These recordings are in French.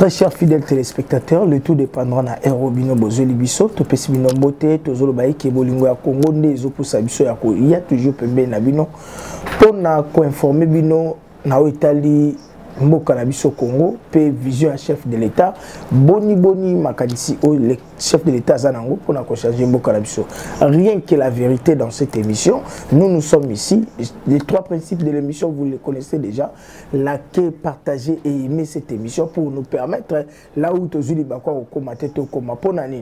Très chers fidèles téléspectateurs, le tout dépendra na Aérobino Bozoli Biso, to pesibino mbote, to zolo baï ke bolingo ya Congo ndezo pousa biso ya ko, il y a toujours pembe na bino, pour na ko informer bino na Itali mboka na biso Congo, pe vision à chef de l'État, boni makadisi o le chef de l'État zanango pour na ko changer mboka na biso. Rien que la vérité dans cette émission, nous sommes ici, les trois principes de l'émission vous les connaissez déjà, liker, partager et aimer cette émission pour nous permettre là où tu zuli bakwa au commenter to koma ponani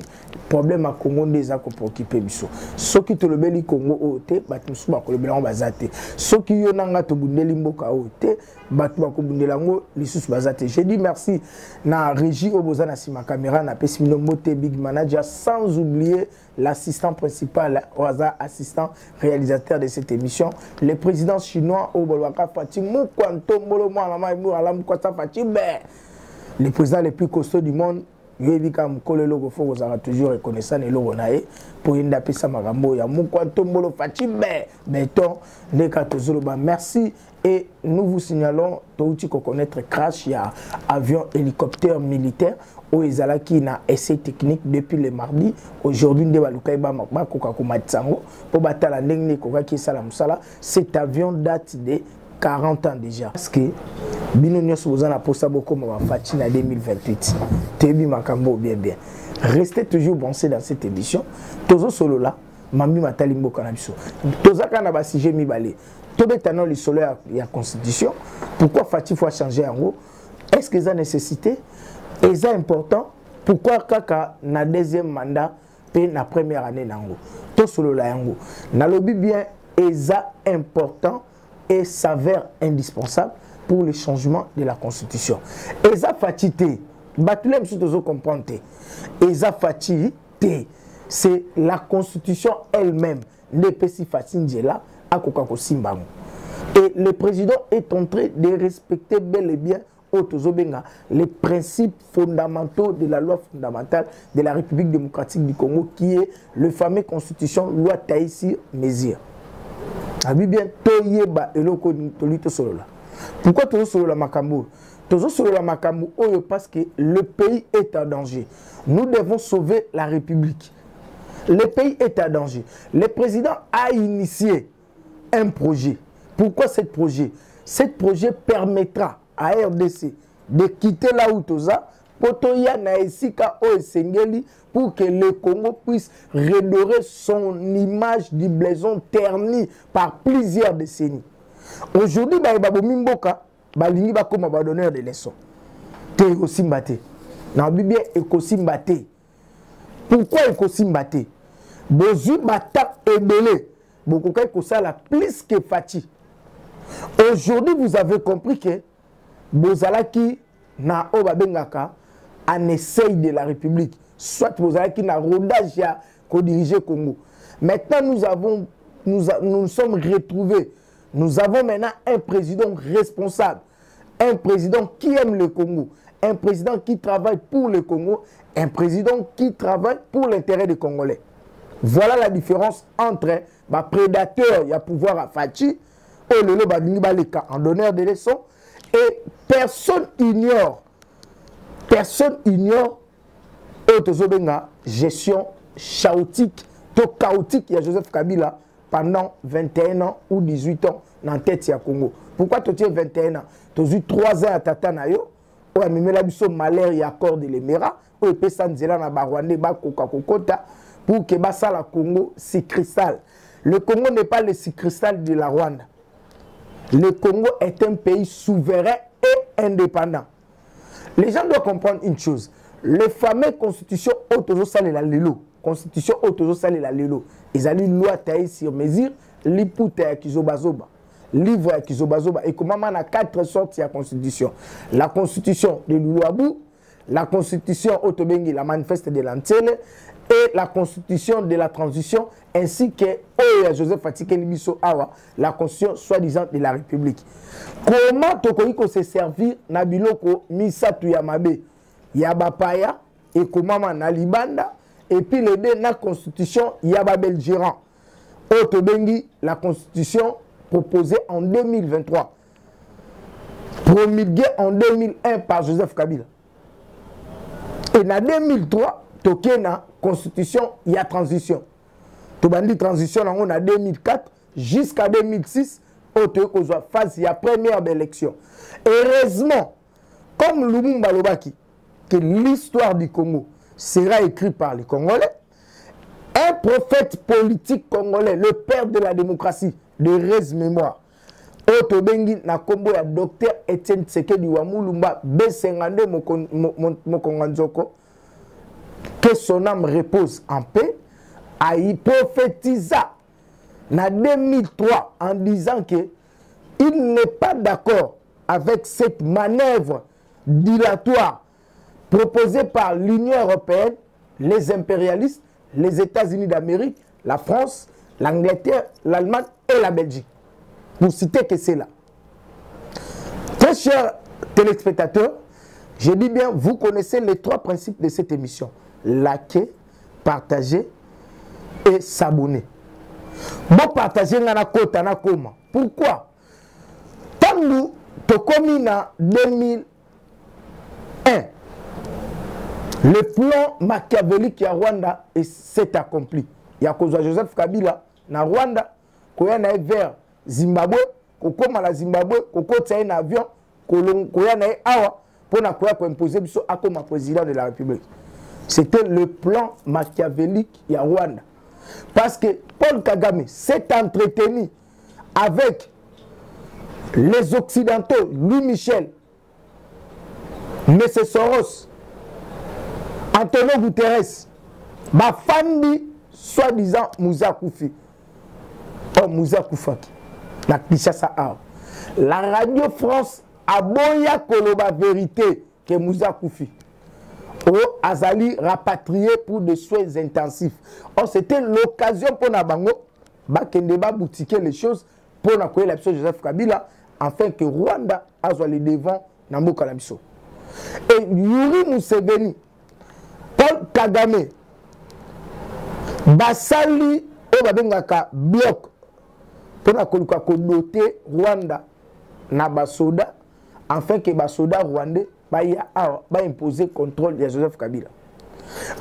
problème à Congo des ako pour occuper biso. Ce qui te le beli Congo ote batu suba ko le belango bazate. Ce qui yo nanga to bundeli mboka ote batu ba ko bundela ngo lisusu bazate. J'ai dit merci na régie oboza na sima caméra na pesimino moté big manager sans oublier l'assistant principal au hasard assistant réalisateur de cette émission, le président chinois Obolwaka Fatim Mukwanto Molo Mama Mou Alam Kwata Fatim, le président le plus costaud du monde. Yevika Mukole Logo Fo vous aura toujours reconnaissant et logo nae pour une dapesa magambo ya Mukwanto Molo Fatim béton de Katozoloba. Merci et nous vous signalons tout qu'on connaître crash ya avion hélicoptère militaire au Ezalaki na essai technique depuis le mardi. Aujourd'hui nde balukai ba makoka ko matsango pour batala ndenge ko ka sala musala. Cet avion date de 40 ans déjà. Parce que bino nyos bozana posa boko ma fati na 2028. Tebi makambo bien. Restez toujours branchés dans cette émission. Tozo solo là, mami matali mboka na biso. Tozaka na ba sujet mibale. Tobetano li solo ya constitution. Pourquoi fati faut changer en gros? Est-ce que ça nécessité? Et c'est important. Pourquoi kaka na deuxième mandat et na première année nango? Tout solo la yango. Na lobby bien et ça important et s'avère indispensable pour le changement de la constitution. Et ça fatité. Batulem sous tous comprendre. Et ça fatité. C'est la constitution elle-même. Ne pesi fatine là à kokako simbango. Et le président est en train de respecter bel et bien les principes fondamentaux de la loi fondamentale de la République démocratique du Congo qui est le fameux constitution loi Taïsi Mézir. Bien, pourquoi tu solo la makambo? Tu solo la makambo parce que le pays est en danger. Nous devons sauver la République. Le pays est en danger. Le président a initié un projet. Pourquoi ce projet? Ce projet permettra à RDC de quitter la Outoza pour que le Congo puisse redorer son image du blason terni par plusieurs décennies. Aujourd'hui, Mimboka, Balingi va comme donneur de leçons. Téosimbate. Dans la Bible, Ekosimbate. Pourquoi Ekosimbate? Bozu Bata Ebele. Beaucoup la plus que Fati. Aujourd'hui, vous avez compris que Bozalaki na Obabengaka en essaye de la République. Soit Bozalaki na rodage ya ko diriger Congo. Maintenant, nous sommes retrouvés. Nous avons maintenant un président responsable. Un président qui aime le Congo. Un président qui travaille pour le Congo. Un président qui travaille pour l'intérêt des Congolais. Voilà la différence entre ma prédateur, il y a pouvoir à Fachi, et le Balika en donneur de leçons. Et personne ignore la gestion chaotique, chaotique, il y a Joseph Kabila pendant 21 ans ou 18 ans dans la tête du Congo. Pourquoi tu as 21 ans? Tu as eu 3 ans à Tatanayo, où tu as mis la malheur et accord de l'Emera, où tu as mis la Barwande, Kokota, pour que le Congo se cristal. Le Congo n'est pas le cristal de la Rwanda. Le Congo est un pays souverain et indépendant. Les gens doivent comprendre une chose. Le fameux constitution autosale la lelo. Constitution autosale la lelo. Ils ont une loi taille sur mesure. Liputa ya kizobazoba. Livre ya kizobazoba. Et comment on a 4 sortes de constitution. La constitution de Luluabu. La constitution autobengi, la manifeste de l'Antenne. Et la constitution de la transition, ainsi que Joseph Fatike Libiso Awa, la constitution soi-disant de la République. Comment Tokoiko se servir Nabiloko Misatu Yamabe Yabapaya et comment Nalibanda et puis les deux la constitution Yababel Gérant. Otobengi, la constitution proposée en 2023, promulguée en 2001 par Joseph Kabila. Et en 2003, il y a une constitution, il y a transition. Tu as dit transition en 2004 jusqu'à 2006, il y a première élection. Heureusement, comme Lumumba Lobaki, que l'histoire du Congo sera écrite par les Congolais, un prophète politique congolais, le père de la démocratie, de Rez Mémoire, Otobengi na kombo ya docteur Etienne Tshisekedi wa Mulumba B52 Mokonganzoko, que son âme repose en paix, a y prophétisé en 2003 en disant que il n'est pas d'accord avec cette manœuvre dilatoire proposée par l'Union européenne, les impérialistes, les États-Unis d'Amérique, la France, l'Angleterre, l'Allemagne et la Belgique. Pour citer que c'est là. Très chers téléspectateurs, je dis bien, vous connaissez les trois principes de cette émission. Liker, partager et s'abonner. Bon, partager na kota na koma. Pourquoi? Tant nous, comme en 2001, le plan machiavélique à Rwanda s'est accompli. Il y a Joseph Kabila na Rwanda, koya na vers Zimbabwe, koko mala Zimbabwe, koko tsaye na avion, koya na awa pour na koya ko imposer biso akoma président de la République. C'était le plan machiavélique à Rwanda. Parce que Paul Kagame s'est entretenu avec les Occidentaux, Louis Michel, M. Soros, Antonio Guterres, Bafandi, soi-disant Moussa Koufi. Oh, Moussa Koufaki. La Radio France a boya koloba vérité que Moussa Koufi. Oh, Azali rapatrié pour des soins intensifs. Oh, c'était l'occasion pour Nabango, Bakendeba boutiquer les choses pour la Joseph Kabila, afin que Rwanda soit les devants Nambo Kalamiso. Et Yuri Museveni, Paul Kagame, Basali, Obabengaka bloc pour la doter Rwanda na basoda, afin que basoda rwandais va imposer contrôle de Joseph Kabila.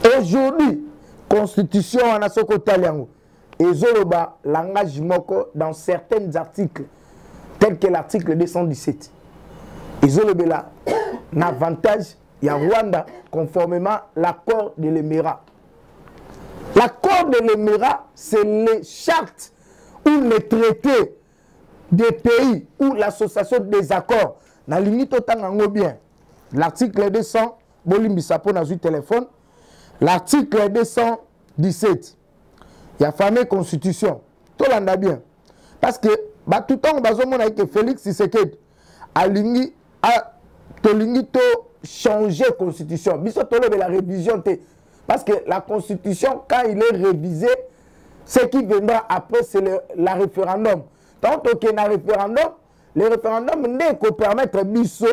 Aujourd'hui, constitution en asoko taliango et zoloba langage moko dans certains articles tels que l'article 217. Et zolobela n'avantage il y a Rwanda conformément à l'accord de l'Émirat. L'accord de l'Émirat, c'est les chartes ou les traités des pays ou l'association des accords. Na limite autant bien. L'article 200, Bolimbisa pour notre téléphone. L'article 217, il y a fameux constitution. Tout le monde bien. Parce que tout le temps, que Félix Tshisekedi a changé la constitution. Biso tolo de la révision. Parce que la constitution, quand il est révisé, ce qui viendra après, c'est le référendum. Tant qu'il y a un référendum, le référendum n'est qu'au permettre biso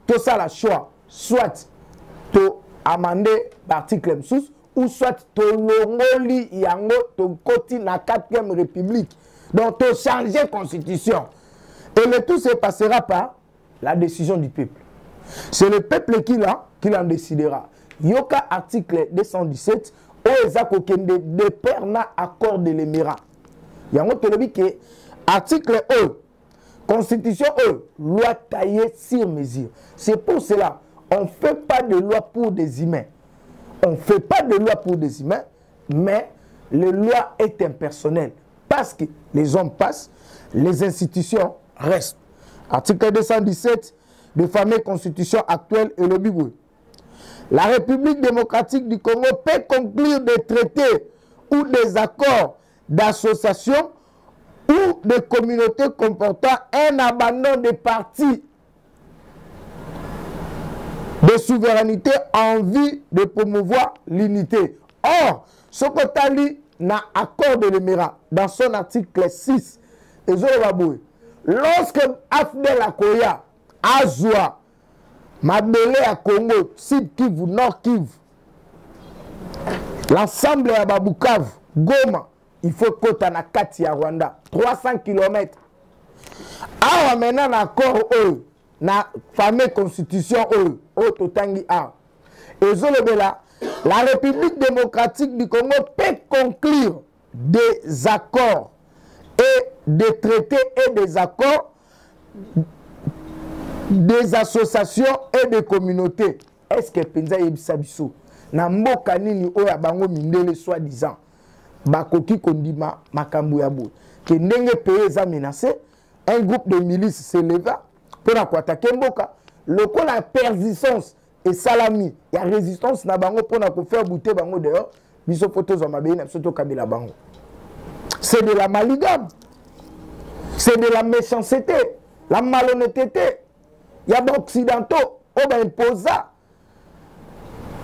tout ça la choix. Soit tu amender l'article sous, ou soit tu longoli yango tu koti na 4e république. Donc tu changer la constitution. Et le tout se passera par la décision du peuple. C'est le peuple qui en décidera. Yoka article 217, Oezako Kende de perna accord de l'Émirat. Yango telebi que article 1, constitution 1, loi taillée sur mesure. C'est pour cela, on ne fait pas de loi pour des humains. On ne fait pas de loi pour des humains, mais la loi est impersonnelle. Parce que les hommes passent, les institutions restent. Article 217 de fameuse constitution actuelle et le Bibou. La République démocratique du Congo peut conclure des traités ou des accords d'association ou de communautés comportant un abandon des partis de souveraineté en vue de promouvoir l'unité. Or, ce que n'a accord de l'Émirat dans son article 6, lorsque Afdel Akoya, Azua, Mabele à Congo, Sud Kivu, Nord Kivu, l'ensemble à Babukavu, Goma, il faut que na kati à Rwanda, 300 km. Alors maintenant, l'accord na fameuse constitution Ototangi A. La République démocratique du Congo peut conclure des accords et des traités et des accords, des associations et des communautés. Est-ce que Penza Yebisabiso na mboka nini oya bango mindele soi-disant bakoki kondima makambo ya bout que ndenge pays est menacé, un groupe de milices se leva pour attaquer mboka, la persistance et salami, il y a résistance na bango pour faire bouter bango dehors, biso photos en mabé na soto kabila bango. C'est de la maligame. C'est de la méchanceté, la malhonnêteté. Il y a des occidentaux, on va imposer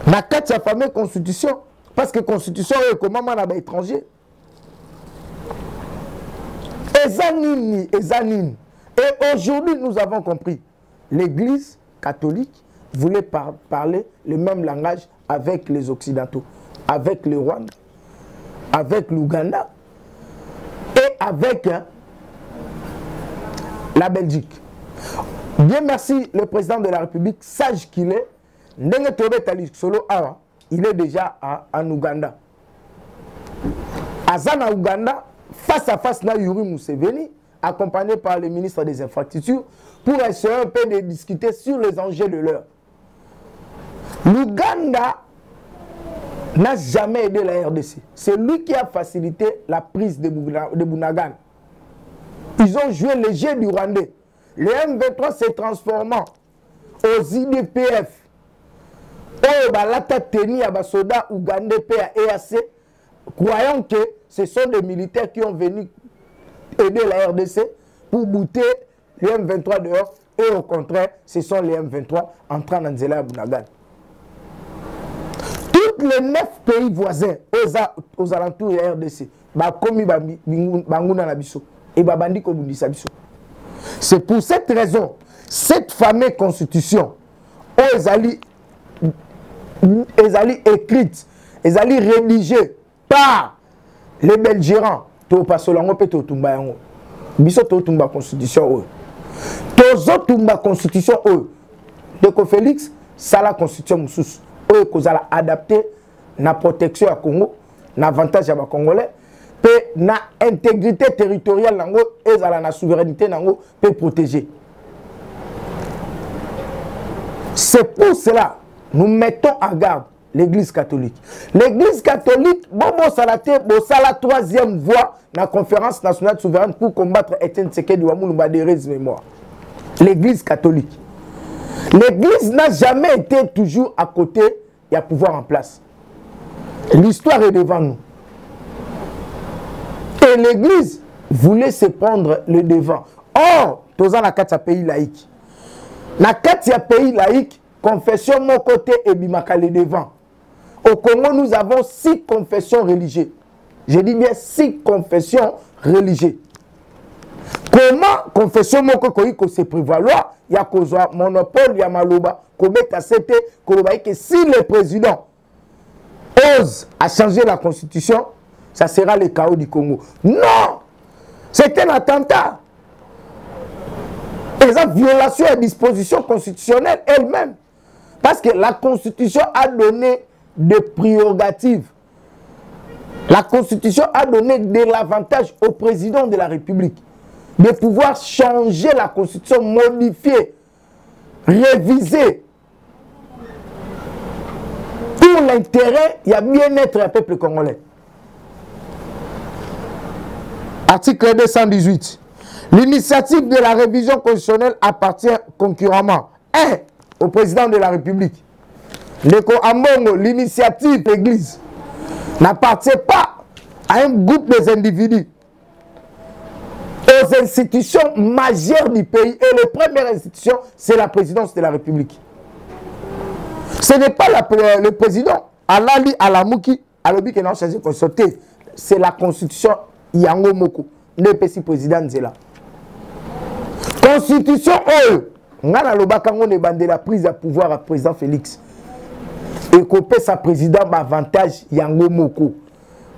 la carte de fameuse constitution, parce que la constitution est comme un étranger. Et aujourd'hui, nous avons compris, l'Église catholique voulait parler le même langage avec les Occidentaux, avec le Rwanda, avec l'Ouganda et avec la Belgique. Bien merci, le président de la République, sage qu'il est, il est déjà en Ouganda. Azana Ouganda, face à face na Yuri Museveni, accompagné par le ministre des Infrastructures, pour essayer un peu de discuter sur les enjeux de l'heure. L'Ouganda n'a jamais aidé la RDC. C'est lui qui a facilité la prise de Bunagana. Ils ont joué le jeu du Rwandais. Le M23 s'est transformant aux IDPF. Oh, balata teni à Basoda, Ougandais, EAC, croyant que ce sont des militaires qui ont venu aider la RDC pour bouter les M23 dehors, et au contraire, ce sont les M23 entrant dans Nzela Bunagana. Tous les 9 pays voisins aux alentours de la RDC, c'est pour cette raison, cette fameuse constitution, ils allaient écrite, ils allaient rédigée par les belgérants, to pasolango pe to tumba yango. Biso to tumba constitution. Tozo tumba constitution. Deko Félix, ça la constitution moussous. Kozala adapté na protection à Congo, na avantage à Congolais, pe na intégrité territoriale nango et na souveraineté nango pe protéger. C'est pour cela nous mettons en garde l'Église catholique. L'Église catholique, la troisième voie dans la conférence nationale souveraine pour combattre Etienne Tshisekedi Wamulumba de mémoire. L'Église catholique. L'Église n'a jamais été toujours à côté, il y a pouvoir en place. L'histoire est devant nous. Et l'Église voulait se prendre le devant. Or, tous dans la pays laïque. Dans la pays laïque, confession mon côté et bimaka le devant. Au Congo, nous avons 6 confessions religieuses. Je dis bien 6 confessions religieuses. Comment confession mon côté se prévaloir? Il y a un monopole, il y a maloba. Que si le président ose à changer la constitution, ça sera le chaos du Congo. Non! C'est un attentat. Et ça, violation à disposition constitutionnelle elle-même. Parce que la Constitution a donné des prérogatives. La Constitution a donné de l'avantage au président de la République de pouvoir changer la Constitution, modifier, réviser pour l'intérêt, il y a bien-être du peuple congolais. Article 218. L'initiative de la révision constitutionnelle appartient concurremment 1. Au président de la République. L'initiative d'église n'appartient pas à un groupe d'individus, aux institutions majeures du pays. Et la première institution, c'est la présidence de la République. Ce n'est pas le président, Alali Alamouki, Alobi qui n'a changé de constitution. C'est la constitution Yango Moko, le président Nzela. Constitution Ngana Lobakango ne bande la prise de pouvoir à président Félix. Et qu'on peut sa président avantage Yango Moko.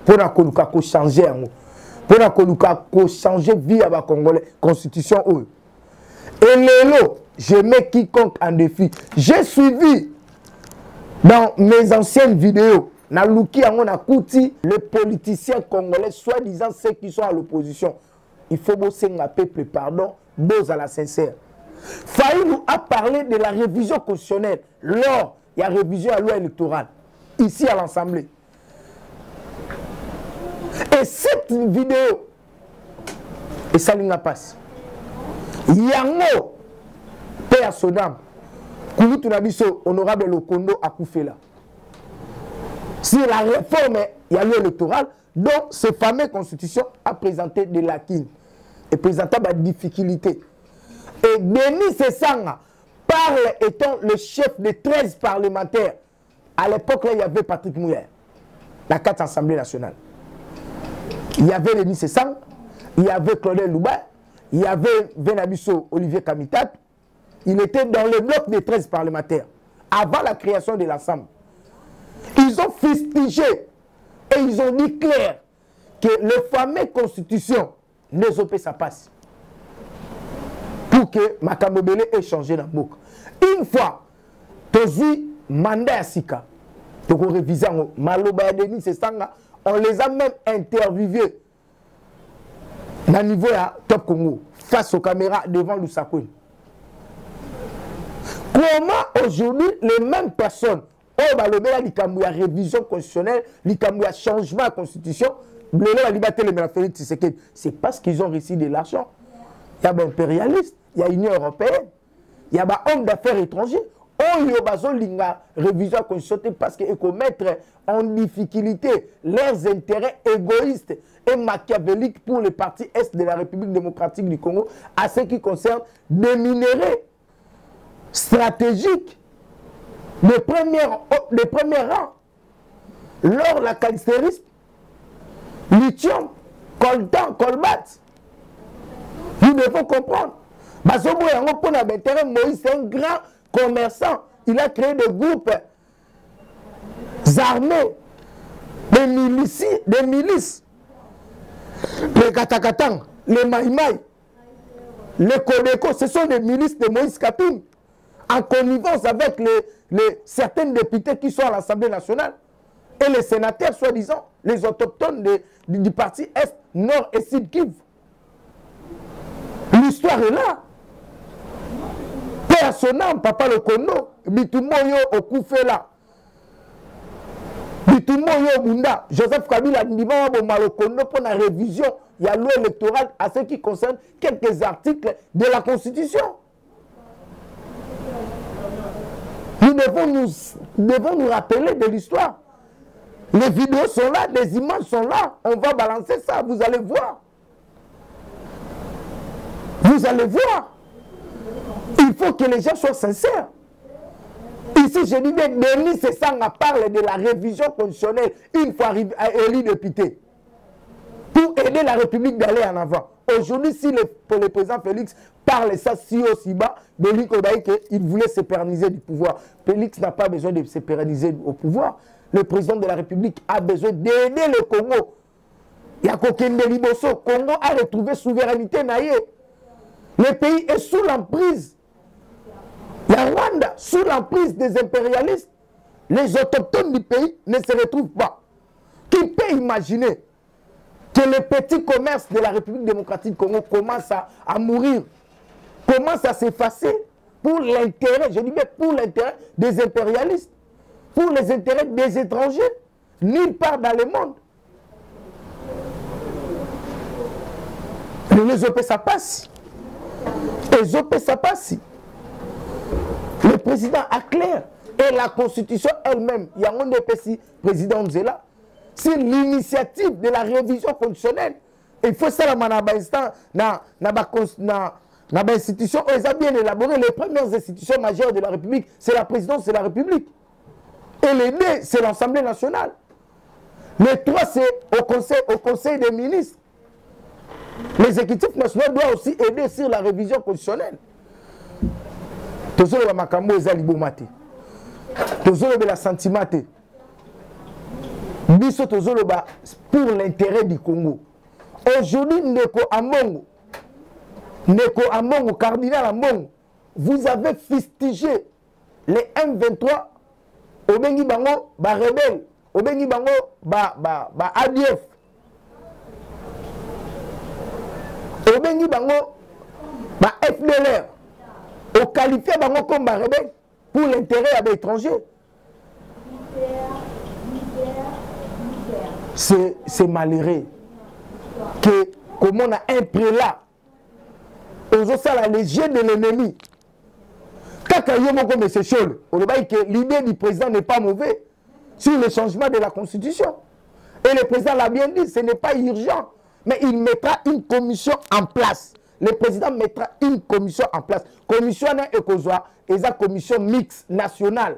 Pour qu'on changer yango. Pour qu'on changer vie à la Congolais. Constitution Et Lélo, je mets quiconque en défi. J'ai suivi Dans mes anciennes vidéos, na luki yango na kuti, les politiciens congolais, soi-disant ceux qui sont à l'opposition, il faut bosser un peuple pardon, bose à la sincère. Faïlou a parlé de la révision constitutionnelle lors il y a révision à la loi électorale, ici à l'Assemblée. Et cette vidéo, et ça n'a pas passé. Yango, paix à son âme, Kouloutou Nabiso, honorable Lokondo a couffé là. Sur la réforme, il y a loi électorale, donc cette fameuse constitution a présenté des lacunes et présenté des difficultés. Et Denis Sessanga parle étant le chef de 13 parlementaires. À l'époque, là, il y avait Patrick Mouyer, la 4 Assemblée nationale. Il y avait Denis Sessanga, il y avait Claudel Louba, il y avait Venabiso Olivier Kamitat. Il était dans le bloc des 13 parlementaires, avant la création de l'Assemblée. Ils ont fustigé et ils ont dit clair que le fameux constitution ne peut ça passe. Pour que Makamobele ait changé dans le bouc. Une fois, Tozi mandat à Sika, on révisé Maloba Denis Sessanga, on les a même interviewés au niveau à Top Congo, face aux caméras devant Lusakouine. Comment aujourd'hui les mêmes personnes, la révision constitutionnelle, la changement de la constitution, c'est parce qu'ils ont reçu de l'argent. Il y a des impérialistes, il y a l'Union européenne, il y a des hommes d'affaires étrangers. On y a révision constitutionnelle parce qu'ils mettent en difficulté leurs intérêts égoïstes et machiavéliques pour les partis est de la République démocratique du Congo à ce qui concerne des minéraux stratégiques de premier rang. L'or, la calcérite, lithium, coltan, colbat. Nous devons comprendre. Bazobo Yango pour l'intérêt, Moïse c'est un grand commerçant. Il a créé des groupes armés, des milices, les Katakatang, les Maïmaï, les Kodeko, ce sont des milices de Moïse Katum, en connivence avec certains députés qui sont à l'Assemblée nationale et les sénateurs, soi-disant, les autochtones du parti Est, Nord et Sud Kivu. L'histoire est là. Père son âme, Papa Lokondo, Bitumoyo Okufela, Bitumoyo Bunda, Joseph Kabila Ndima Malokondo pour la révision, il y a loi électorale à ce qui concerne quelques articles de la Constitution. Nous devons nous rappeler de l'histoire. Les vidéos sont là, les images sont là, on va balancer ça, vous allez voir. Vous allez voir. Il faut que les gens soient sincères. Ici, je dis bien, Denis Sessanga parle de la révision constitutionnelle une fois élu député. Pour aider la République d'aller en avant. Aujourd'hui, si le président Félix parle ça si aussi bas, il voulait se pérenniser du pouvoir. Félix n'a pas besoin de se pérenniser au pouvoir. Le président de la République a besoin d'aider le Congo. Il y a Kokende Liboso. Congo a retrouvé souveraineté naïe. Le pays est sous l'emprise. La Rwanda, sous l'emprise des impérialistes. Les autochtones du pays ne se retrouvent pas. Qui peut imaginer que le petit commerce de la République démocratique du Congo commence à mourir, commence à s'effacer pour l'intérêt, je dis bien pour l'intérêt des impérialistes, pour les intérêts des étrangers, nulle part dans le monde. Les OP, ça passe. Les OP, ça passe. Le président a clair. Et la Constitution elle-même, il y a un EPC, président Nzela, c'est l'initiative de la révision constitutionnelle. Il faut ça, dans l'institution, ils ont bien élaboré les premières institutions majeures de la République. C'est la présidence de la République. Et les deux, c'est l'Assemblée nationale. Les trois, c'est au conseil des ministres. L'exécutif national doit aussi aider sur la révision constitutionnelle. Tozolo makambo ezali bomate. Tozolo la sentimate. Biso tozolo pour l'intérêt du Congo. Aujourd'hui, Ndeko Amongo, cardinal Amongo, vous avez fustigé les M23 obengi bango ba rebelle, obengi bango ba ADF, obengi bango ba FDLR, o qualifié bango comme ba rebelle pour l'intérêt des étrangers. C'est malheureux que comme on a un prélat aux ça la légion de l'ennemi. Kaka yomo comme c'est chaud. On voit que l'idée du président n'est pas mauvaise sur le changement de la constitution. Et le président l'a bien dit, ce n'est pas urgent, mais il mettra une commission en place. Le président mettra une commission en place. Commission et kozwa, et la commission mixte nationale.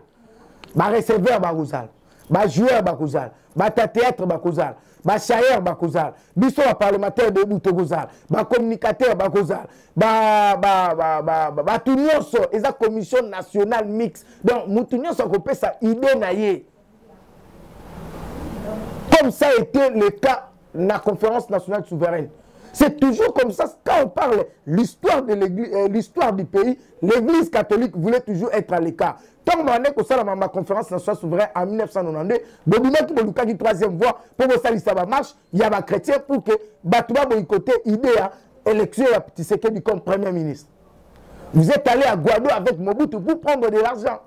Ba receveur bakouzal, ba joueur bakouzal, ba théâtre bakouzal, ba chailleur bakouzal, biso ba parlementaire de Boutogozal, ba communicateur bakouzal, ba tunyoso, et la commission nationale mixte. Donc moutunyoso ko pesa idée na ye. Comme ça a été le cas de la conférence nationale souveraine. C'est toujours comme ça. Quand on parle de l'histoire de l'église, l'histoire du pays, l'église catholique voulait toujours être à l'écart. Tant qu'on est comme ça, la conférence nationale souveraine en 1992, Bobina qui a dit troisième voie, pour que ça marche, il y a des chrétiens pour que Batouba boycotter l'idée d'élection à Tshisekedi comme Premier ministre. Vous êtes allé à Guado avec Mobutu pour prendre de l'argent.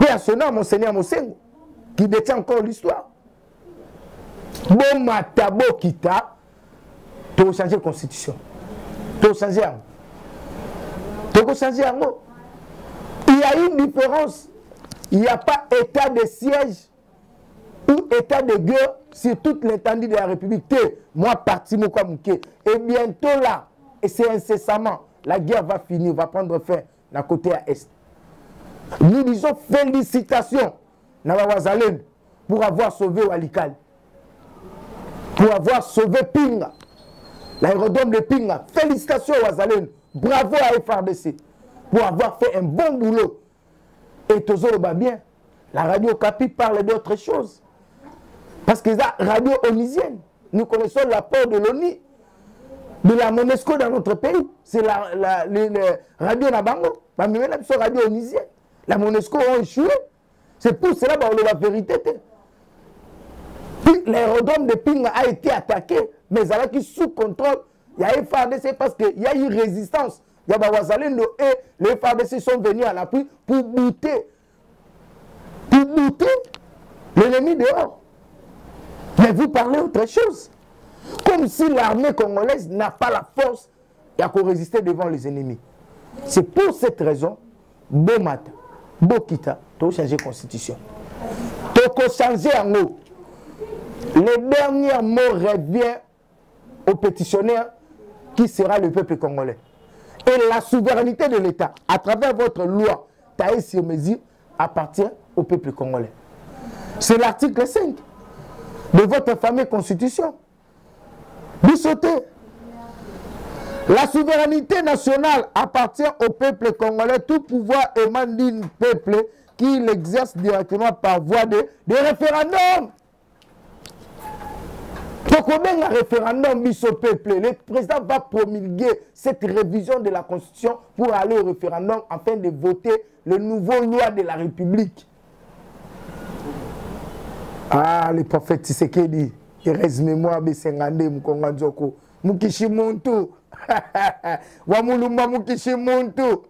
Personnellement, Monseigneur Mosengo, qui détient encore l'histoire. Bon matabo kita, tu as changé la constitution. Tu as changé un mot. Tu as changé un mot. Il y a une différence. Il n'y a pas état de siège ou état de guerre sur toute l'étendue de la République. Moi, parti Moukouamouké. Et bientôt là, et c'est incessamment, la guerre va finir, va prendre fin d'un côté à est. Nous disons félicitations Nawawazalen pour avoir sauvé Walikal. Pour avoir sauvé Pinga, l'aérodrome de Pinga. Félicitations Wazalen, bravo à FRDC pour avoir fait un bon boulot. Et Tozolo va bien. La radio Capi parle d'autre chose. Parce que la radio onisienne, nous connaissons l'apport de l'ONU, de la MONUSCO dans notre pays. C'est la radio Nabango, la radio onisienne. La MONUSCO a échoué. C'est pour cela qu'on a la vérité. L'aérodrome de Pinga a été attaqué, mais il qui sous contrôle. Il y a FARDC parce qu'il y a eu résistance. Il y a Wazalendo et les FARDC sont venus à l'appui pour bouter l'ennemi dehors. Mais vous parlez autre chose. Comme si l'armée congolaise n'a pas la force et a qu'à résister devant les ennemis. C'est pour cette raison, Bomata, Bokita, tu as changé la constitution. Tu as changé en haut. Le dernier mot revient au pétitionnaire qui sera le peuple congolais. Et la souveraineté de l'État, à travers votre loi, taillée sur mesure, appartient au peuple congolais. C'est l'article 5 de votre fameuse constitution. Vous sautez. La souveraineté nationale appartient au peuple congolais. Tout pouvoir émane d'un peuple qui l'exerce directement par voie de référendum. Donc, on a un référendum mis au peuple. Le président va promulguer cette révision de la Constitution pour aller au référendum afin de voter le nouveau loi de la République. Ah, le prophète Tshisekedi, il reste mémoire de Sengande, Mkonganzoko, Mukishimuntu, Wamulumba Mukishimuntu.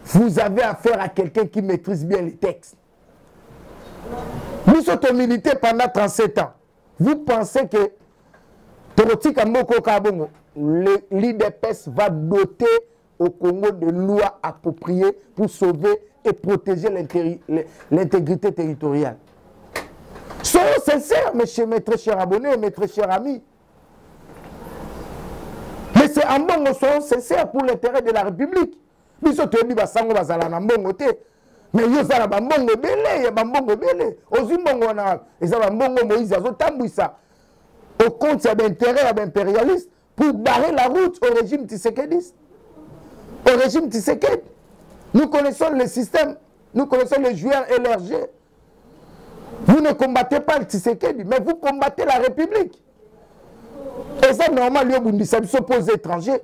Vous avez affaire à quelqu'un qui maîtrise bien les textes. Nous sommes militaires pendant 37 ans. Vous pensez que l'IDPS va doter au Congo de lois appropriées pour sauver et protéger l'intégrité territoriale? Soyons sincères, mes très chers abonnés, mes très chers amis. Mais c'est en bon, soyons sincères pour l'intérêt de la République. Nous sommes tous les mais yo za ba mbongo belé ya ba mbongo belé ozi mbongo na eza ba mbongo Moïse azo tambwisa au compte d'intérêt impérialiste pour barrer la route au régime tshisekedi. Au régime Tshisekedi. Nous connaissons le système, nous connaissons les joueurs LRG. Vous ne combattez pas le Tshisekedi, mais vous combattez la République. Et ça normal yo bundisa biso pose étranger.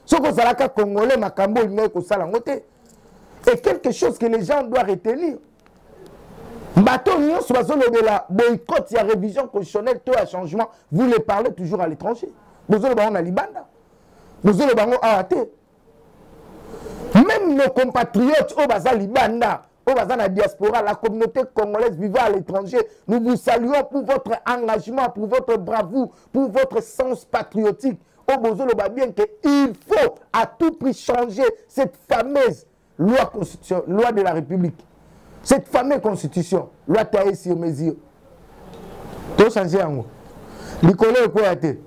Ce que ça la Congolais makambo ngé ko sala ngote. est quelque chose que les gens doivent retenir. Bateau Nyon, de la boycott, il y a révision constitutionnelle, tout un changement, vous les parlez toujours à l'étranger. Vous avez le Libanda. Vous avez le AAT. Même nos compatriotes au Baza Libanda, au Baza la diaspora, la communauté congolaise vivant à l'étranger, nous vous saluons pour votre engagement, pour votre bravoure, pour votre sens patriotique. Au Bozo le bien qu'il faut à tout prix changer cette fameuse loi de la République. Cette fameuse constitution, loi taillée sur mesure. Tout changer en haut. L'icole quoi a été?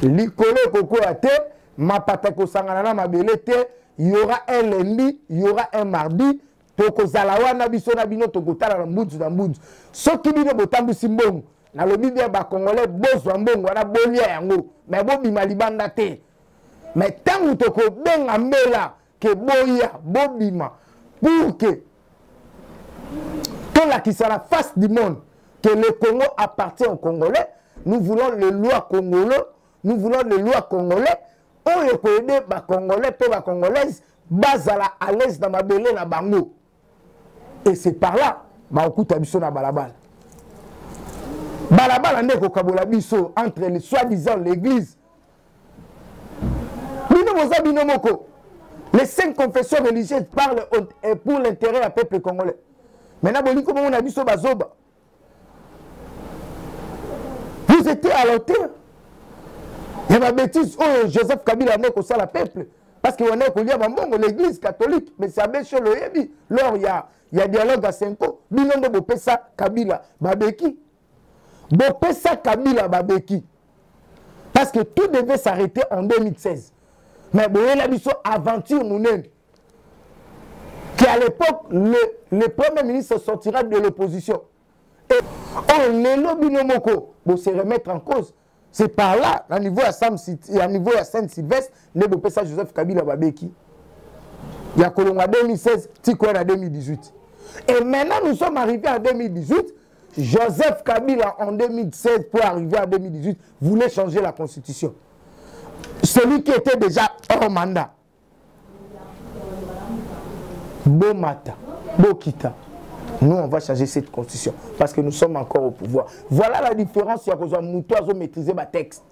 L'icole quoi a été? Ma patako sangana ma belete. Il y aura un lundi, il y aura un mardi. Toko zalawana biso na bino toko tala na mbunzu na mbunzu. So ki bino botambu simbongo. Na lobi bien ba congolais bozwa mbongo na bolia yango. Mais bobi malibanda te. Mais tangu toko benga mbela ke boya bobima pour que la qui sera la face du monde que le Congo appartient aux Congolais. Nous voulons les lois congolais. Nous voulons les lois congolais. On est connus les Congolais, tous les Congolaises, base à l'aise dans ma belé na bango. Et c'est par là, on coûte à biso na balabal. Balabal ande ko kabola biso entre les soi-disant l'église. Bino moza bino moko. Les 5 confessions religieuses parlent pour l'intérêt du peuple congolais. Maintenant, on a vu ce bazoba. Vous étiez à l'auteur. Il y a ma bêtise, oh, Joseph Kabila n'est qu'au sein du peuple. Parce qu'on est qu'au l'église catholique. Mais c'est à Béchel le Yebi. Lors, il y a dialogue à 5 ans. Bilan de Bopessa Kabila, Babeki. Bopessa Kabila, Babeki. Parce que tout devait s'arrêter en 2016. Mais bon, il y a une aventure, nous qu'à l'époque, le premier ministre sortira de l'opposition. Et on est pour se remettre en cause. C'est par là, à niveau à Saint-Sylvestre, ne peut pas Joseph Kabila Babeki. Il y a Kolonga 2016, Tikoen en 2018. Et maintenant, nous sommes arrivés en 2018. Joseph Kabila en 2016 pour arriver en 2018 voulait changer la constitution. Celui qui était déjà hors mandat. Bomata, Bokita. Nous, on va changer cette constitution parce que nous sommes encore au pouvoir. Voilà la différence. Il y a besoin de nous maîtriser ma texte.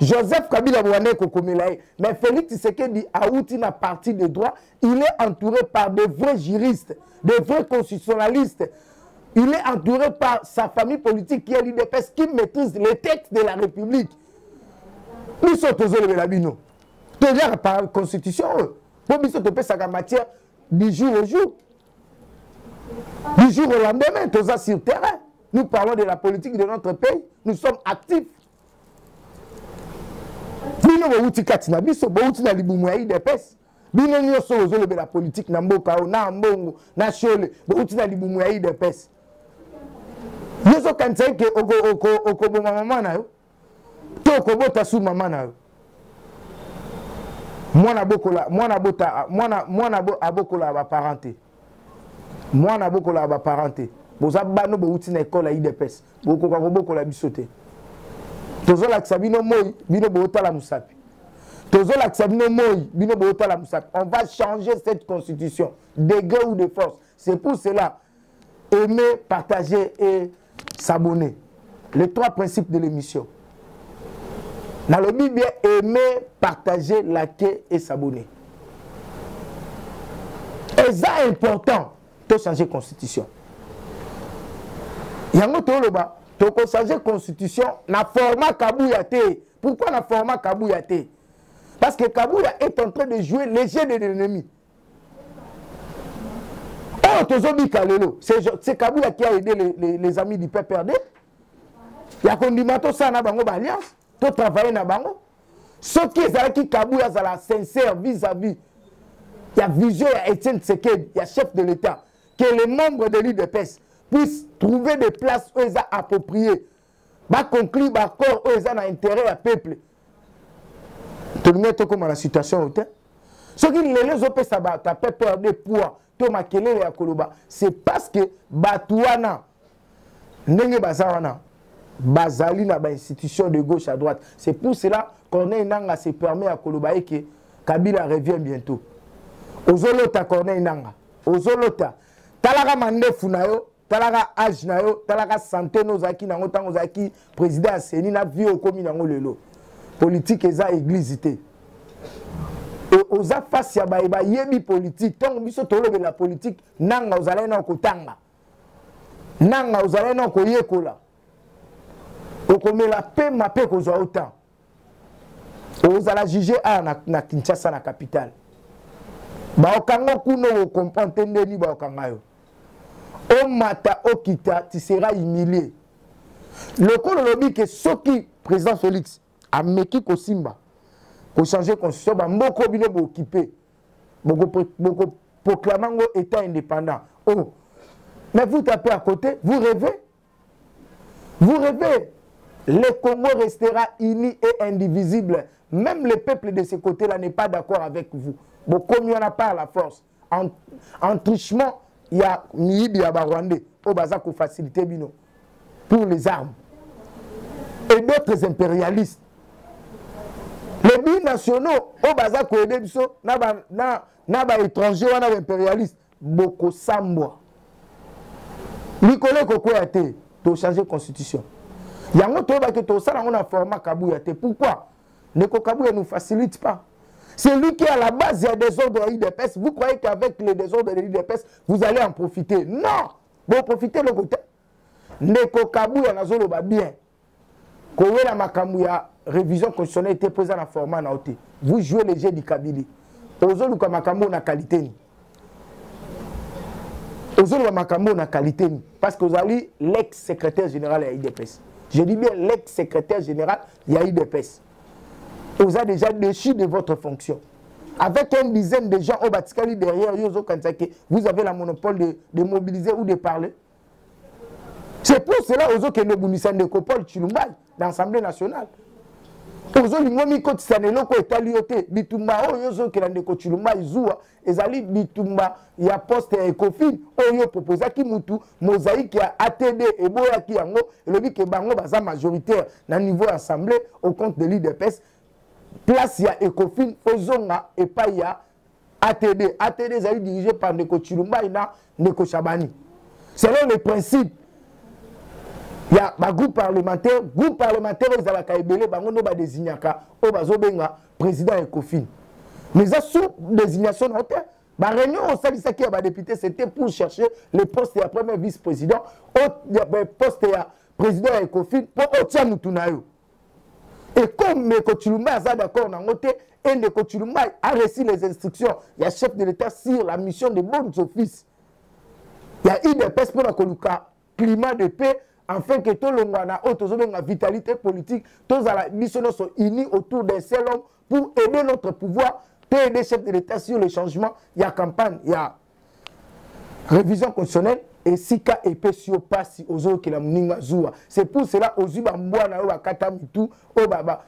Joseph Kabila Bouane Kokomelaye, mais Félix Tshisekedi a outil la partie des droits. Il est entouré par de vrais juristes, de vrais constitutionnalistes. Il est entouré par sa famille politique qui est l'UDPS, qui maîtrise les textes de la République. Nous sommes tous les Belabino. Tu dis par la constitution, pour nous sommes sa matière du jour au jour. Du jour au lendemain, tous sur le terrain. Nous parlons de la politique de notre pays. Nous sommes actifs. Nous sommes katina biso, bouti na libumwa UDPS. Bino nyoso ozolobe la politique na mboka na mbongo na shole, bouti na libumwa UDPS. Yoso kantsai ke oko bo mama na yo. To ko bota su mama na yo. Mwana abokola ba parenté. Mwana abokola ba parenté. Boza bano bouti na école à UDPS. Boko ka bokola bisote. Tozola Xabino Moy, bino bota la musapi. Tozola Xabino Moy, bino bota la musapi. On va changer cette constitution, de gré ou de force. C'est pour cela, aimer, partager et s'abonner. Les 3 principes de l'émission. Dans le Bible, aimer, partager, liker et s'abonner. Et ça est important de changer la constitution. Yango Toloba. Donc, on change la constitution, na format Kabouyate. Pourquoi na format Kabouyate? Parce que Kabouya est en train de jouer les jeux de l'ennemi. Oh, Tozobi Kalelo, c'est Kabouya qui a aidé les amis du PPRD. Il y a Kondimato Sana Bango Alliance, tout travailler na Bango. Ce qui est qui Kabouya est sincère vis-à-vis. Il y a vision, il y a Etienne Tshisekedi, il y a chef de l'État, que les membres de l'UDPS puissent trouver des places où ils sont appropriées. Va conclure d'accord où ils ont intérêt à peuple. Tu me mets comme la situation. Ce qui les autres ça va taper peur de poids. Tu m'as kelele ya koloba. C'est parce que Batouana ndenge bazawana bazali na ba institution de gauche à droite. C'est pour cela qu'on est nanga se permet à koloba et que Kabila revient bientôt. ozolota Corneille Nangaa ozolota talaka mandefu na yo talaka âge na yo talaka santé nozaki nango tango zaki président ya Seni na vie okomi nango lelo politique eza église te oza face ya ba yebi politique tango biso tolobela politique Nangaa ozalai na kotanga Nangaa ozalai na koyekola okomela pe mape kozwa autant ozala juger na Kinshasa na capitale baokanga kuno okomprendre ndeni baokanga yo omata okita tu seras humilié lokolo lobi ke soki président Félix ameki kosimba ko changer constitution ba mboko bino bo occupé boko proclamer état indépendant oh mais vous tapez à côté vous rêvez le Congo restera uni et indivisible même le peuple de ce côté-là n'est pas d'accord avec vous bon comme il n'y en a pas à la force en trichement il y a Miyibi ya Rwandais au baza ko faciliter bino pour les armes et d'autres impérialistes les binationaux au baza ko aider biso na ba étranger wana impérialiste boko sambwa Nicolas Kokoya te to changer constitution yango to ba ke to sala on a format Kabuya te pourquoi Neko Kabuya ne nous facilite pas. C'est lui qui est à la base des désordres de l'IDPS. Vous croyez qu'avec les désordres de l'IDPS, vous allez en profiter? Non! Vous profitez le côté. Neko Kabuya nazolo ba bien. Kowe la makamuya révision constitutionnelle était posée dans le format naoté. Vous jouez les jeux du Kabili. Ozolu ka makamu na qualité. Ozolu ka makamu na qualité. Parce que vous avez l'ex-secrétaire général de l'IDPS. Je dis bien l'ex-secrétaire général de l'IDPS. Vous avez déjà déchu de votre fonction. Avec une dizaine de gens au Batikali derrière, vous avez la monopole de mobiliser ou de parler. C'est pour cela que nous avons de Kopol Chilumbai dans l'Assemblée nationale. Nous avons mis que Sanelo ko etaliote bitumba oyo ke ndeko Chilumbai zuwa ezali bitumba ya poste Ecofin oyo proposa ki mutu mosaïque ya ATD et boya ki yango elobi ke bango baza majoritaire na niveau assemblée au compte de l'IDPS. Place ya Ecofin Ozonga et pas ya ATD. ATD est dirigé par Ndeko Chilumba et Ndeko Chabani. Selon les principes, il y a un groupe parlementaire ils ont la kaibele bango no ba désignaka o bazobenga président Ecofin. Mais ça sous désignation hôtel ba réunion au salisa qui ba député c'était pour chercher le poste de premier vice-président au poste de président Ecofin pour otia mutunayo. Et comme Ndeko Chilumba est d'accord dans côté et Ndeko Chilumba a reçu les instructions, il y a chef de l'État sur la mission de bons offices. Il y a eu des personnes pour le climat de paix, afin que tout le monde ait une vitalité politique, tous les gens sont unis autour d'un seul homme pour aider notre pouvoir, pour aider les chefs de l'État sur les changements. Il y a campagne, il y a révision constitutionnelle. Et si ka épée sur passi aux autres qui la mninga zoua. C'est pour cela aux uba mbwana yo bakata mitu o ba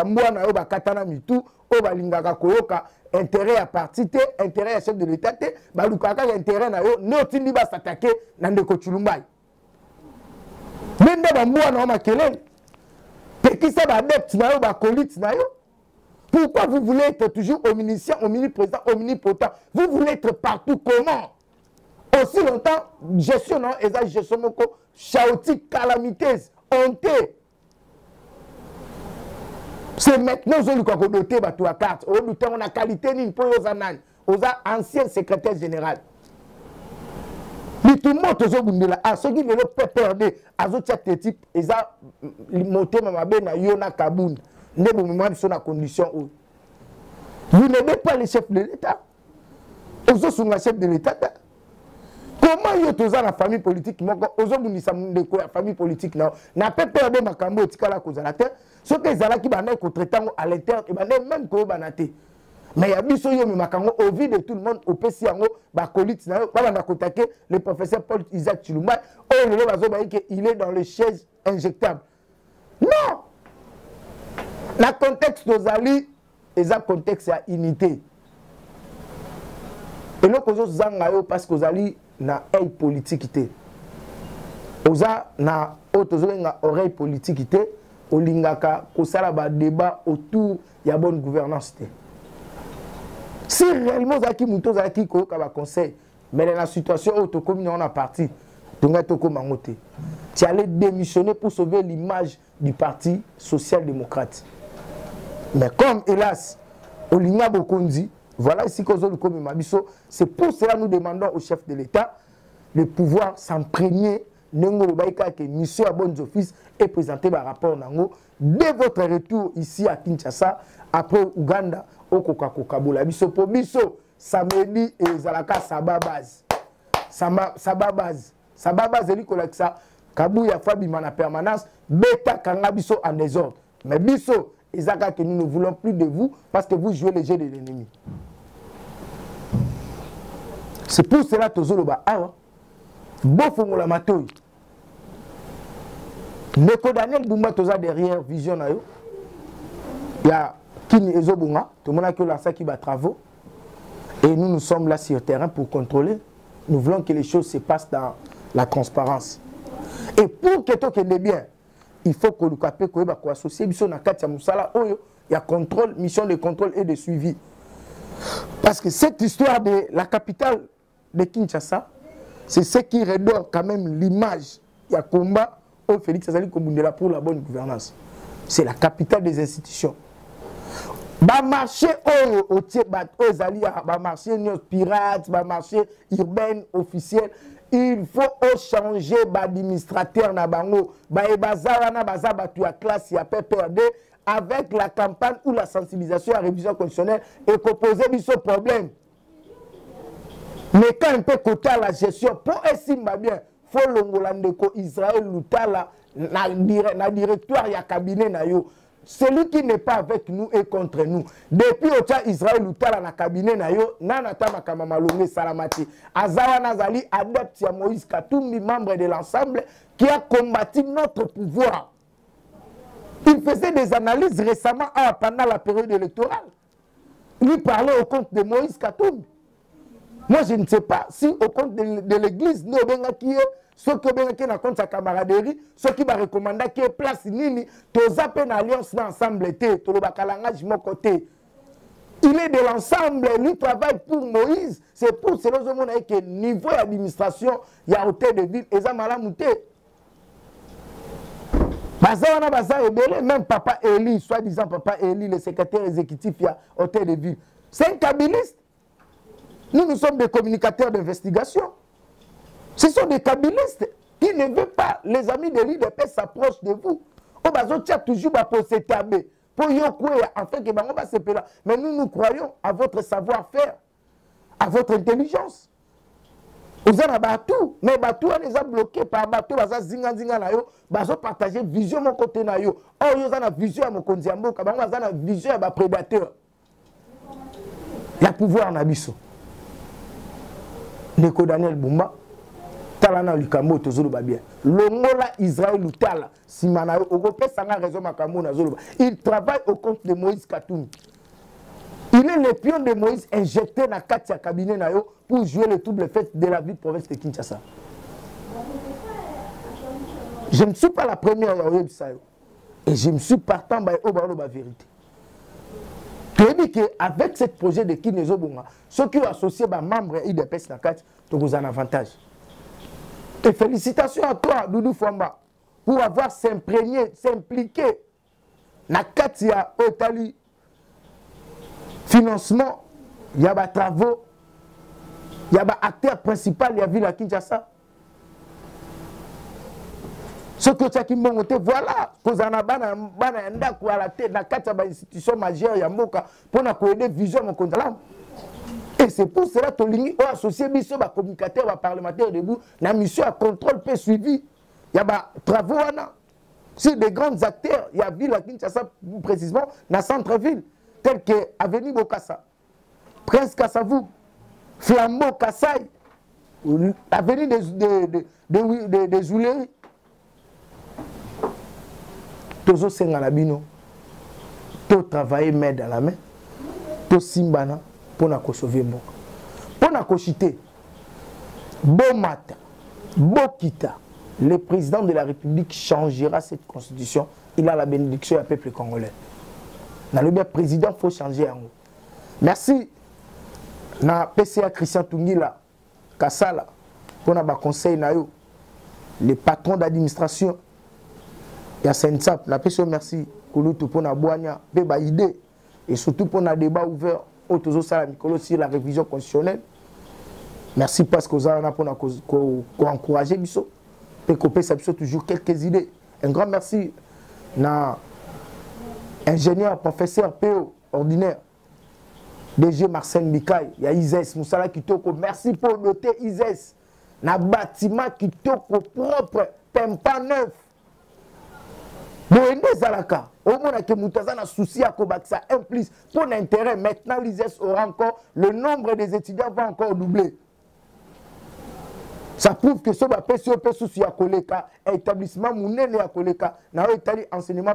mbwana yo bakata na mitu o ba lingaka koyoka intérêt à parti te intérêt à chef de l'État te ba lukaka intérêt na yo ne otindi ba s'attaquer na Ndeko Chilumbai. Mende ba mbwana yo makele pekisa ba adepte na yo ba colite na yo. Pourquoi vous voulez être toujours omniscient, omniprésent, omnipotent? Vous voulez être partout comment? Aussi longtemps, gestion non, et ça gestion moko chaotique, calamiteuse, honteux. C'est maintenant que vous doté bateau à carte. On a qualité ni pour aux anan, aux anciens secrétaires général. Mais tout le monde toujours bundela. À ceux qui ne l'ont pas perdu, à ceux qui type, ils ont monté ma belle na yona kaboun. Ne vous me sur la condition où vous n'aimez pas les chefs de l'État. Aux autres sont les chefs de l'État. Comment yo toza la famille politique moko ozobunisa ndeko ya famille politique na pe perdre makambo etikala kozala te soki ezala ki bana ko traitango à l'interne et bana même ko banate mais ya biso yo me makango au vide de tout le monde au pesi yango ba colite na ba bana kotake le professeur Paul Isaac Chilumba oh le bazoba que il est dans le chaise injectable. Non, la contexte d'Ozali est un contexte à unité et le cause zanga yo parce que Ozali na oreille politique té oza na otozolenga oreille politique té olingaka kosala ba débat autour ya bonne gouvernance té Si réellement Zaki Mouto Zaki Koyoka conseil, mais dans la situation où tu communes on a parti, tu allais démissionner pour sauver l'image du Parti social-démocrate. Mais comme hélas, Olinga Bokondi, voilà ici qu'on a comme Mabiso, c'est pour cela que nous demandons au chef de l'État de pouvoir s'imprégner que mission à bonnes offices et présenter un rapport Nango dès votre retour ici à Kinshasa, après Ouganda, au Coca-Cola. Biso pour Biso, samedi et Zalaka Saba base. Saba base. Saba base, c'est que ça, Kabouya Fabi Mana permanence, Beta Kanga Biso en désordre. Mais Biso, Ezaka que nous ne voulons plus de vous parce que vous jouez le jeu de l'ennemi. C'est pour cela que Zoloba Awa, Bofongo la Matoy. Neko Daniel Boumba Toza derrière Vision Ayo. Il y a Kini Ezobunga, tout le monde a que la qui va travaux. Et nous sommes là sur le terrain pour contrôler. Nous voulons que les choses se passent dans la transparence. Et pour que tout soit bien, il faut que le capé soit associé. Il y a contrôle, mission de contrôle et de suivi. Parce que cette histoire de la capitale de Kinshasa, c'est ce qui redore quand même l'image. Il y a combat au Félix Azali Kombundela pour la bonne gouvernance. C'est la capitale des institutions. Ba marché au marché pirate, ba marché urbain officiel, il faut changer l'administrateur na bango, ba bazara na bazaba tu a classe ya PPRD avec la campagne ou la sensibilisation à la révision constitutionnelle et proposer ce problème. Mais quand un peu côté à la gestion, pour estimer bien, il faut l'ongolandeko Israël Loutala na directoire ya cabinet na yo. Celui qui n'est pas avec nous est contre nous. Depuis que Israël Loutala na cabinet na yo, nanata makamama salamati. Azawa Nazali adepte ya Moïse Katumbi, membre de l'ensemble, qui a combattu notre pouvoir. Il faisait des analyses récemment pendant la période électorale. Il parlait au compte de Moïse Katumbi. Moi, je ne sais pas si au compte de l'église, nous avons ceux qui ont compte sa camaraderie, ceux qui vont recommander qu'il y ait place, nini, tous appels alliance ensemble, tout le bacalangage mon côté. Il est de l'ensemble, lui travaille pour Moïse. C'est pour cela que niveau d'administration, il y a hôtel de ville, et ça m'a monté. Même Papa Eli, soi-disant Papa Eli, le secrétaire exécutif, il y a hôtel de ville. C'est un kabiliste. Nous sommes des communicateurs d'investigation. Ce sont des kabilistes qui ne veulent pas, les amis de l'IDP s'approchent de vous. On va toujours pour s'établir, pour y afin que on va se faire. Mais nous croyons à votre savoir-faire, à votre intelligence. Vous avez bateau, mais bateau on les a bloqués par bateau, baza zinga na yo, bazo partager vision mon côté na yo. Oh yo za vision à mon kondiambo, kabanga za vision à ba prédateur. Il y a pouvoir na biso. Neko Daniel Boumba, Talana Lukambo, Tozolo Babien. Longola Israël Loutala, Simana, Ogope Sanga Raison Makambo, Nazolo. Il travaille au compte de Moïse Katumbi. Il est le pion de Moïse injecté dans le Katia cabinet Nayo pour jouer le double fait de la ville province de Kinshasa. Je ne suis pas la première à Oyebi Sayo. Et je me suis partant par la vérité. Tu dis qu'avec ce projet de Kinezobonga, ceux qui ont associé les membres IDPS Nakat, tu as un avantage. Et félicitations à toi, Doudou Famba, pour avoir s'imprégné, s'impliqué. Nakatia Otali, financement, il y a des travaux, il y a des acteurs principaux, il y a ville à Kinshasa. Ce que tu as dit, voilà, vous avez une institution majeure, pour aider vision mon contrat. Et c'est pour cela que tu as associé les communicateurs, les parlementaires debout, la mission à contrôle peut suivi. Il y a des travaux, c'est des grands acteurs, il y a ville à Kinshasa, précisément, dans le centre-ville, tel que Avenue Bokassa, Prince Kassavou, Flambeau Kassaï, Avenue des Zouléries. Tozo Sengalabino, to travailler main dans la main, to simbana pour na sauver bon. Pour na chiter. Bon matin, bon kita, le président de la République changera cette constitution. Il a la bénédiction du peuple congolais. Dans le bien président, il faut changer en haut. Merci na PCA Christian Tungila Kasala pour na ba conseil na yo les patrons d'administration ya Sensap na peso merci kulutu pour na boanya be ba idée et surtout pour na débat ouvert au tozo sala mikolo sur la révision constitutionnelle. Merci parce que vous avez encouragé biso et qu'on peut toujours quelques idées. Un grand merci na ingénieur professeur PO ordinaire DG Marcel Mikaï, il y a Ises Moussala Kitoko. Merci pour noter Ises. Na bâtiment Kitoko propre, pas neuf. Bon, Zalaka, au moins que Moutaza na souci à Kobaksa, un plus pour l'intérêt. Maintenant, l'Ises aura encore, le nombre des étudiants va encore doubler. Ça prouve que ce PCOP souci à Koleka, établissement Mounene à Koleka, n'a pas enseignement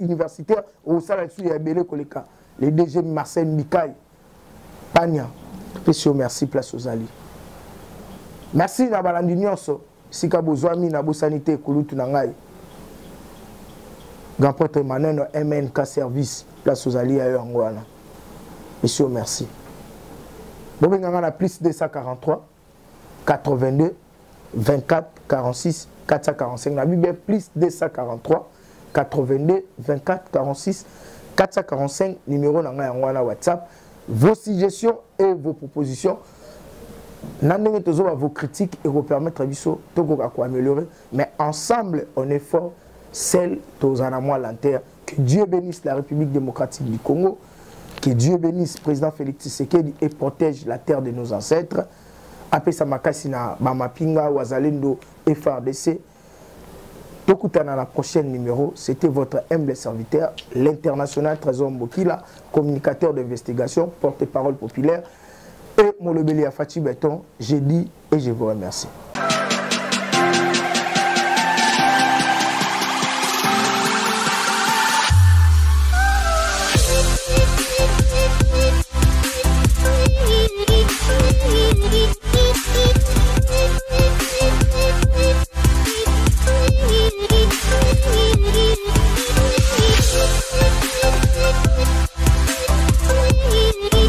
universitaire au salaire sur Yabele Koleka. Les DG Marcel Mikaï. Pania, PCO merci, place aux alliés. Merci na balandi nyonso, sika bozwami na bo sanité kulutu na ngai. Grand prêtre Maneno MNK service, place aux alliés à Yangwana. PCO merci. Bobenganga na plus 243 82 24 46 445 na Bible plus 243 82 24 46 445 numéro na ngai Yangwana WhatsApp. Vos suggestions et vos propositions, vos critiques et vous permettre à améliorer. Mais ensemble, on est fort, celle de l'Anter. Que Dieu bénisse la République démocratique du Congo. Que Dieu bénisse le président Félix Tshisekedi et protège la terre de nos ancêtres. Après ça, Makasina, Bamapinga, Ouazalendo, FRDC. Dans la prochaine numéro, c'était votre humble serviteur, l'international Trésor Mbokila, communicateur d'investigation, porte-parole populaire, et Molobeli Afati Beton. J'ai dit et je vous remercie.